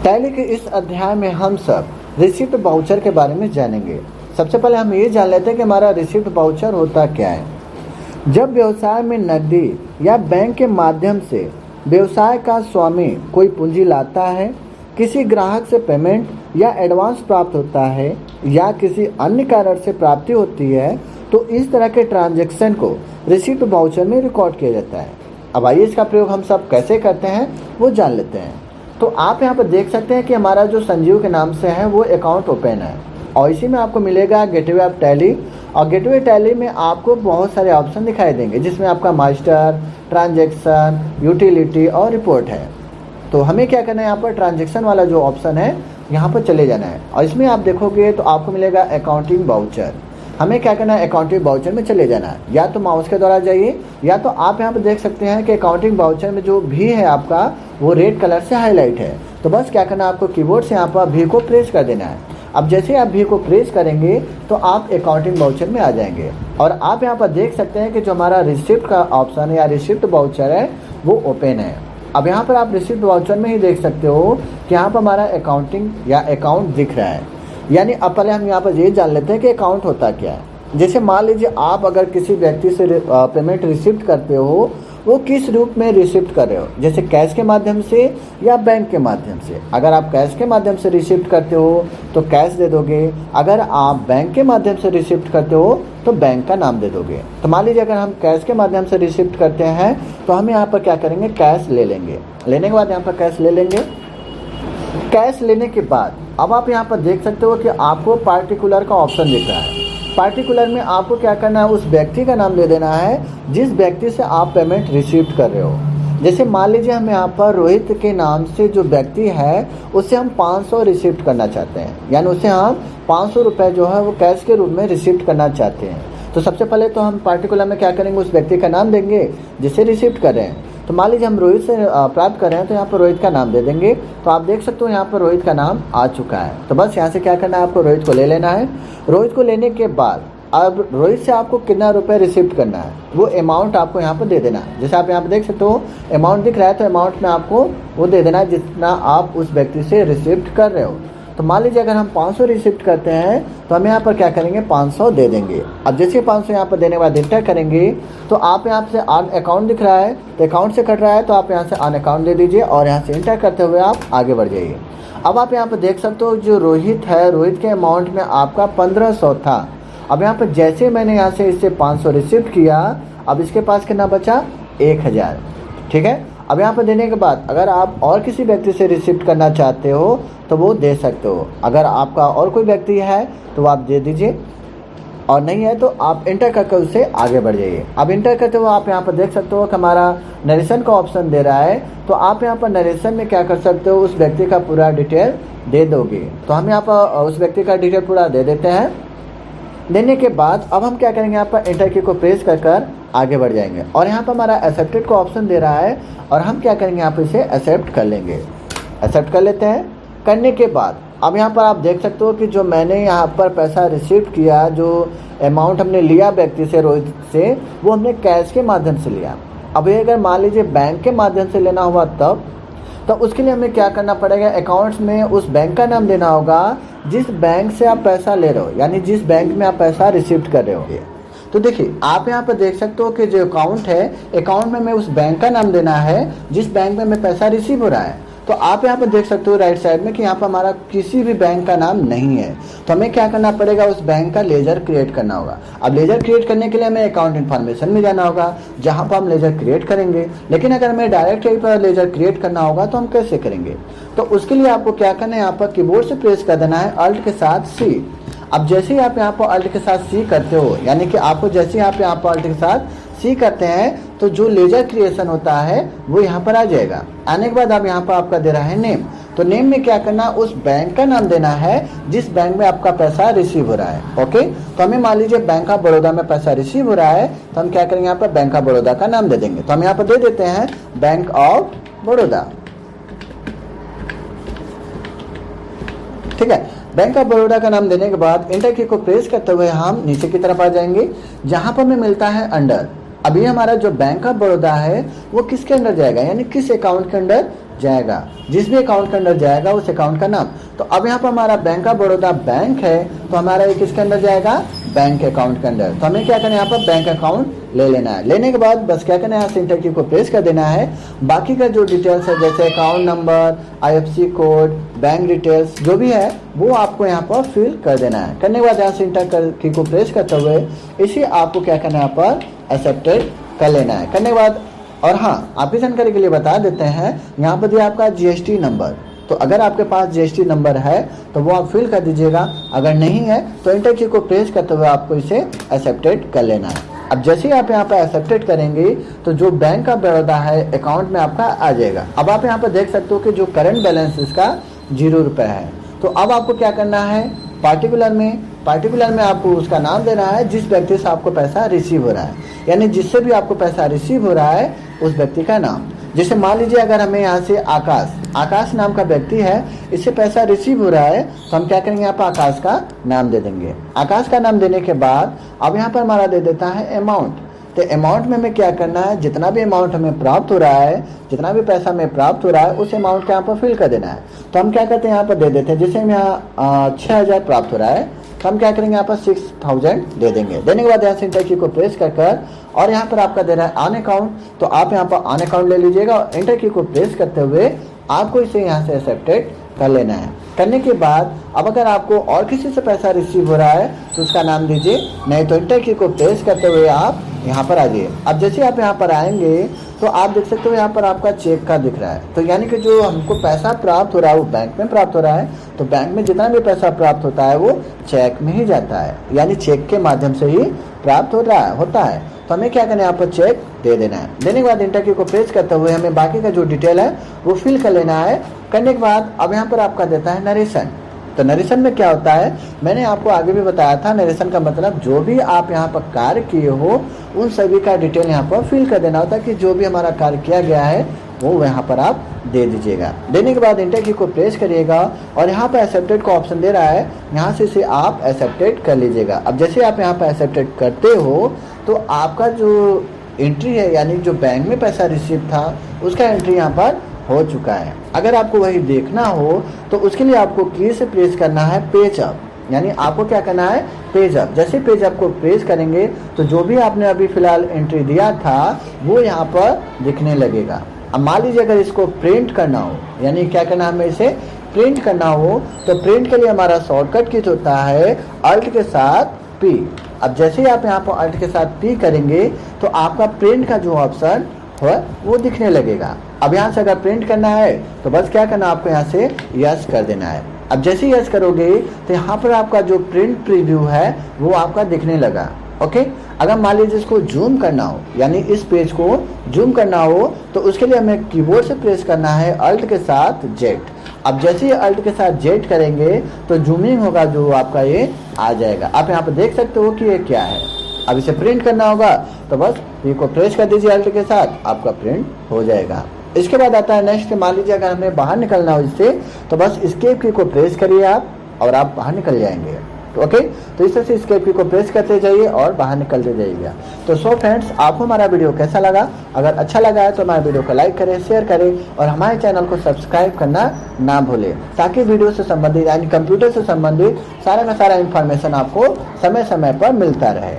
Tally के इस अध्याय में हम सब रिसिप्ट वाउचर के बारे में जानेंगे। सबसे पहले हम ये जान लेते हैं कि हमारा रिसिप्ट वाउचर होता क्या है। जब व्यवसाय में नकदी या बैंक के माध्यम से व्यवसाय का स्वामी कोई पूंजी लाता है, किसी ग्राहक से पेमेंट या एडवांस प्राप्त होता है या किसी अन्य कारण से प्राप्ति होती है, तो इस तरह के ट्रांजैक्शन को रिसिप्ट वाउचर में रिकॉर्ड किया जाता है। अब आइए इसका प्रयोग हम सब कैसे करते हैं वो जान लेते हैं। तो आप यहाँ पर देख सकते हैं कि हमारा जो संजीव के नाम से है वो अकाउंट ओपन है और इसी में आपको मिलेगा गेटवे ऑफ टैली। और गेटवे टैली में आपको बहुत सारे ऑप्शन दिखाई देंगे, जिसमें आपका मास्टर, ट्रांजैक्शन, यूटिलिटी और रिपोर्ट है। तो हमें क्या करना है, यहाँ पर ट्रांजैक्शन वाला जो ऑप्शन है यहाँ पर चले जाना है और इसमें आप देखोगे तो आपको मिलेगा अकाउंटिंग वाउचर। हमें क्या करना है, अकाउंटिंग वाउचर में चले जाना है। या तो माउस के द्वारा जाइए या तो आप यहाँ पर देख सकते हैं कि अकाउंटिंग वाउचर में जो भी है आपका वो रेड कलर से हाईलाइट है। तो बस क्या करना है, आपको कीबोर्ड से यहाँ पर भी को प्रेस कर देना है। अब जैसे ही आप भी को प्रेस करेंगे तो आप अकाउंटिंग वाउचर में आ जाएंगे और आप यहाँ पर देख सकते हैं कि जो हमारा रिसिप्ट का ऑप्शन है या रिसिप्ट वाउचर है वो ओपन है। अब यहाँ पर आप रिसिप्ट वाउचर में ही देख सकते हो कि यहाँ पर हमारा अकाउंटिंग या अकाउंट दिख रहा है। यानी अब पहले हम यहाँ पर ये जान लेते हैं कि अकाउंट होता क्या है। जैसे मान लीजिए आप अगर किसी व्यक्ति से पेमेंट रिसिप्ट करते हो, वो किस रूप में रिसिप्ट कर रहे हो, जैसे कैश के माध्यम से या बैंक के माध्यम से। अगर आप कैश के माध्यम से रिसिप्ट करते हो तो कैश दे दोगे, अगर आप बैंक के माध्यम से रिसिप्ट करते हो तो बैंक का नाम दे दोगे। तो मान लीजिए अगर हम कैश के माध्यम से रिसिप्ट करते हैं तो हम यहाँ पर क्या करेंगे, कैश ले लेंगे। लेने के बाद यहाँ पर कैश ले लेंगे। कैश लेने के बाद अब आप यहाँ पर देख सकते हो कि आपको पार्टिकुलर का ऑप्शन दिख रहा है। पार्टिकुलर में आपको क्या करना है, उस व्यक्ति का नाम दे देना है जिस व्यक्ति से आप पेमेंट रिसीव कर रहे हो। जैसे मान लीजिए हम यहाँ पर रोहित के नाम से जो व्यक्ति है उससे हम 500 रिसिप्ट करना चाहते हैं, यानी उससे हम 500 रुपये जो है वो कैश के रूप में रिसिप्ट करना चाहते हैं। तो सबसे पहले तो हम पार्टिकुलर में क्या करेंगे, उस व्यक्ति का नाम देंगे जिसे रिसिप्ट कर रहे हैं। तो मान लीजिए हम रोहित से प्राप्त कर रहे हैं तो यहाँ पर रोहित का नाम दे देंगे। तो आप देख सकते हो यहाँ पर रोहित का नाम आ चुका है। तो बस यहाँ से क्या करना है, आपको रोहित को ले लेना है। रोहित को लेने के बाद अब रोहित से आपको कितना रुपए रिसिप्ट करना है वो अमाउंट आपको यहाँ पर दे देना है। जैसे आप यहाँ पर देख सकते हो अमाउंट दिख रहा है, तो अमाउंट में आपको वो दे देना है जितना आप उस व्यक्ति से रिसिप्ट कर रहे हो। तो मान लीजिए अगर हम 500 रिसिप्ट करते हैं तो हम यहाँ पर क्या करेंगे, 500 दे देंगे। अब जैसे 500 यहाँ पर देने के बाद इंटर करेंगे तो आप यहाँ से ऑन अकाउंट दिख रहा है, तो अकाउंट से कट रहा है तो आप यहाँ से ऑन अकाउंट दे दीजिए और यहाँ से इंटर करते हुए आप आगे बढ़ जाइए। अब आप यहाँ पर देख सकते हो जो रोहित है, रोहित के अमाउंट में आपका 1500 था। अब यहाँ पर जैसे मैंने यहाँ से इससे 500 रिसिप्ट किया, अब इसके पास कितना बचा, 1000। ठीक है। अब यहाँ पर देने के बाद अगर आप और किसी व्यक्ति से रिसिप्ट करना चाहते हो तो वो दे सकते हो। अगर आपका और कोई व्यक्ति है तो आप दे दीजिए और नहीं है तो आप इंटर करके उससे आगे बढ़ जाइए। अब इंटर करते हुए आप यहाँ पर देख सकते हो कि हमारा नरेशन का ऑप्शन दे रहा है। तो आप यहाँ पर नरेशन में क्या कर सकते हो, उस व्यक्ति का पूरा डिटेल दे दोगे। तो हम यहाँ पर उस व्यक्ति का डिटेल पूरा दे देते हैं। देने के बाद अब हम क्या करेंगे, यहाँ पर एंटर की को प्रेस कर आगे बढ़ जाएंगे और यहाँ पर हमारा एक्सेप्टेड का ऑप्शन दे रहा है और हम क्या करेंगे, यहाँ पर इसे एक्सेप्ट कर लेंगे। एक्सेप्ट कर लेते हैं। करने के बाद अब यहाँ पर आप देख सकते हो कि जो मैंने यहाँ पर पैसा रिसीव किया, जो अमाउंट हमने लिया व्यक्ति से, रोहित से, वो हमने कैश के माध्यम से लिया। अब ये अगर मान लीजिए बैंक के माध्यम से लेना हुआ तब तो उसके लिए हमें क्या करना पड़ेगा, अकाउंट्स में उस बैंक का नाम देना होगा जिस बैंक से आप पैसा ले रहे हो, यानी जिस बैंक में आप पैसा रिसीव कर रहे हो। तो देखिए आप यहाँ पर देख सकते हो कि जो अकाउंट है, अकाउंट में मैं उस बैंक का नाम देना है जिस बैंक में मैं पैसा रिसीव हो रहा है। तो आप यहाँ पर देख सकते हो राइट साइड में कि यहाँ पर हमारा किसी भी बैंक का नाम नहीं है। तो हमें क्या करना पड़ेगा, उस बैंक का लेजर क्रिएट करना होगा। अब लेजर क्रिएट करने के लिए हमें अकाउंट इन्फॉर्मेशन में जाना होगा जहाँ पर हम लेजर क्रिएट करेंगे। लेकिन अगर हमें डायरेक्ट यहीं पर लेजर क्रिएट करना होगा तो हम कैसे करेंगे, तो उसके लिए आपको क्या करना है, यहाँ पर कीबोर्ड से प्रेस कर देना है अल्ट के साथ सी। अब जैसे ही आप यहाँ पर अल्ट के साथ सी करते हो, यानी कि आपको जैसे ही आप यहाँ पर अल्ट के साथ सी करते हैं तो जो लेजर क्रिएशन होता है वो यहाँ पर आ जाएगा। आने के बाद आप यहाँ पर आपका दे रहा है नेम। तो नेम में क्या करना, उस बैंक का नाम देना है जिस बैंक में आपका पैसा रिसीव हो रहा है। ओके। तो हमें मान लीजिए बैंक ऑफ बड़ौदा में पैसा रिसीव हो रहा है तो हम क्या करेंगे, यहाँ पर बैंक ऑफ बड़ौदा का नाम दे देंगे। तो हम यहाँ पर दे देते हैं बैंक ऑफ बड़ौदा। ठीक है। बैंक ऑफ बड़ौदा का नाम देने के बाद इंटर की को प्रेस करते हुए हम नीचे की तरफ आ जाएंगे जहां पर हमें मिलता है अंडर। अभी हमारा जो बैंक ऑफ बड़ौदा है वो किसके अंडर जाएगा, यानी किस अकाउंट के अंडर जाएगा, जिस भी अकाउंट के अंदर जाएगा उस अकाउंट का नाम। तो अब यहाँ पर हमारा बैंक ऑफ बड़ौदा बैंक है, तो हमारा ये किसके अंदर जाएगा, बैंक अकाउंट के अंदर। तो हमें क्या करना है, यहाँ पर बैंक अकाउंट ले लेना है। लेने के बाद बस क्या करना है, यहाँ से इंटर की को प्रेस कर देना है। बाकी का जो डिटेल्स है जैसे account number, IFSC code, bank details जो भी है वो आपको यहाँ पर फिल कर देना है। करने के बाद यहाँ से इंटर की को प्रेस करते हुए इसे आपको क्या करना है, यहाँ पर एक्सेप्टेड कर लेना है। करने के बाद और हाँ, आपकी जानकारी के लिए बता देते हैं, यहाँ पर दिया आपका GST नंबर। तो अगर आपके पास GST नंबर है तो वो आप फिल कर दीजिएगा, अगर नहीं है तो इंटर की को प्रेस करते हुए आपको इसे एक्सेप्टेड कर लेना है। अब जैसे ही आप यहाँ पर एक्सेप्टेड करेंगे तो जो बैंक ऑफ बड़ौदा है अकाउंट में आपका आ जाएगा। अब आप यहाँ पर देख सकते हो कि जो करंट बैलेंस इसका 0 रुपये है। तो अब आपको क्या करना है, पार्टिकुलर में आपको उसका नाम देना है जिस व्यक्ति से आपको पैसा रिसीव हो रहा है, यानी जिससे भी आपको पैसा रिसीव हो रहा है उस व्यक्ति का नाम। जैसे मान लीजिए अगर हमें यहाँ से आकाश नाम का व्यक्ति है, इससे पैसा रिसीव हो रहा है, तो हम क्या करेंगे, यहाँ पर आकाश का नाम दे देंगे। आकाश का नाम देने के बाद अब यहाँ पर हमारा दे देता है अमाउंट। तो अमाउंट में हमें क्या करना है, जितना भी अमाउंट हमें प्राप्त हो रहा है, जितना भी पैसा हमें प्राप्त हो रहा है उस अमाउंट को यहाँ पर फिल कर देना है। तो हम क्या करते हैं, यहाँ पर दे देते हैं, जैसे हम यहाँ 6000 प्राप्त हो रहा है तो हम क्या करेंगे, यहाँ पर 6000 दे देंगे। देने के बाद यहाँ से इंटर की को प्रेस कर और यहाँ पर आपका दे रहा है ऑन अकाउंट, तो आप यहाँ पर ऑन अकाउंट ले लीजिएगा और इंटर की को प्रेस करते हुए आपको इसे यहाँ से एक्सेप्टेड कर लेना है। करने के बाद अब अगर आपको और किसी से पैसा रिसीव हो रहा है तो उसका नाम दीजिए, नहीं तो इंटर की को प्रेस करते हुए आप यहाँ पर आ जाइए। अब जैसे आप यहाँ पर आएंगे तो आप देख सकते हो यहाँ पर आपका चेक का दिख रहा है। तो यानी कि जो हमको पैसा प्राप्त हो रहा है वो बैंक में प्राप्त हो रहा है, तो बैंक में जितना भी पैसा प्राप्त होता है वो चेक में ही जाता है, यानी चेक के माध्यम से ही प्राप्त होता है। तो हमें क्या करना है, यहाँ पर चेक दे देना है। देने के बाद इंटर की को प्रेस करते हुए हमें बाकी का जो डिटेल है वो फिल कर लेना है। करने के बाद अब यहाँ पर आपका देता है नरेशन। तो नरेशन में क्या होता है, मैंने आपको आगे भी बताया था, नरेशन का मतलब जो भी आप यहाँ पर कार्य किए हो उन सभी का डिटेल यहाँ पर फिल कर देना होता है कि जो भी हमारा कार्य किया गया है वो यहाँ पर आप दे दीजिएगा। देने के बाद इंटर की को प्रेस करिएगा और यहाँ पर एक्सेप्टेड का ऑप्शन दे रहा है, यहाँ से इसे आप एक्सेप्टेड कर लीजिएगा। अब जैसे आप यहाँ पर एक्सेप्टेड करते हो तो आपका जो एंट्री है, यानी जो बैंक में पैसा रिसीव था उसका एंट्री यहाँ पर हो चुका है। अगर आपको वही देखना हो तो उसके लिए आपको की से प्रेस करना है पेज अप, यानी आपको क्या करना है, पेज अप। जैसे पेज अप को प्रेस करेंगे तो जो भी आपने अभी फिलहाल एंट्री दिया था वो यहाँ पर दिखने लगेगा। अब मान लीजिए अगर इसको प्रिंट करना हो, यानी क्या करना है, हमें इसे प्रिंट करना हो, तो प्रिंट के लिए हमारा शॉर्टकट की होता है अल्ट के साथ P। अब जैसे ही आप यहाँ पर अल्ट के साथ P करेंगे तो आपका प्रिंट का जो ऑप्शन है वो दिखने लगेगा। अब यहाँ से अगर प्रिंट करना है तो बस क्या करना, आपको यहाँ से यस कर देना है। अब जैसे यस करोगे तो यहाँ पर आपका जो प्रिंट प्रीव्यू है वो आपका दिखने लगा। ओके, अगर मान लीजिए इसको जूम करना हो, यानी इस पेज को जूम करना हो, तो उसके लिए हमें कीबोर्ड से प्रेस करना है अल्ट के साथ जेड। अब जैसे ही अल्ट के साथ जेड करेंगे तो जूमिंग होगा जो आपका ये आ जाएगा। आप यहाँ पर देख सकते हो कि ये क्या है। अब इसे प्रिंट करना होगा तो बस ये को प्रेस कर दीजिए अल्ट के साथ, आपका प्रिंट हो जाएगा। इसके बाद आता है नेक्स्ट, मान लीजिए अगर हमें बाहर निकलना हो इससे तो बस एस्केप की को प्रेस करिए आप और आप बाहर निकल जाएंगे। ओके, तो इस तरह से एस्केप की को प्रेस करते जाइए और बाहर निकलते जाइएगा। तो सो फ्रेंड्स, आपको हमारा वीडियो कैसा लगा? अगर अच्छा लगा है तो हमारे वीडियो को लाइक करें, शेयर करें और हमारे चैनल को सब्सक्राइब करना ना भूलें, ताकि वीडियो से संबंधित यानी कंप्यूटर से संबंधित सारा का सारा इन्फॉर्मेशन आपको समय समय पर मिलता रहे।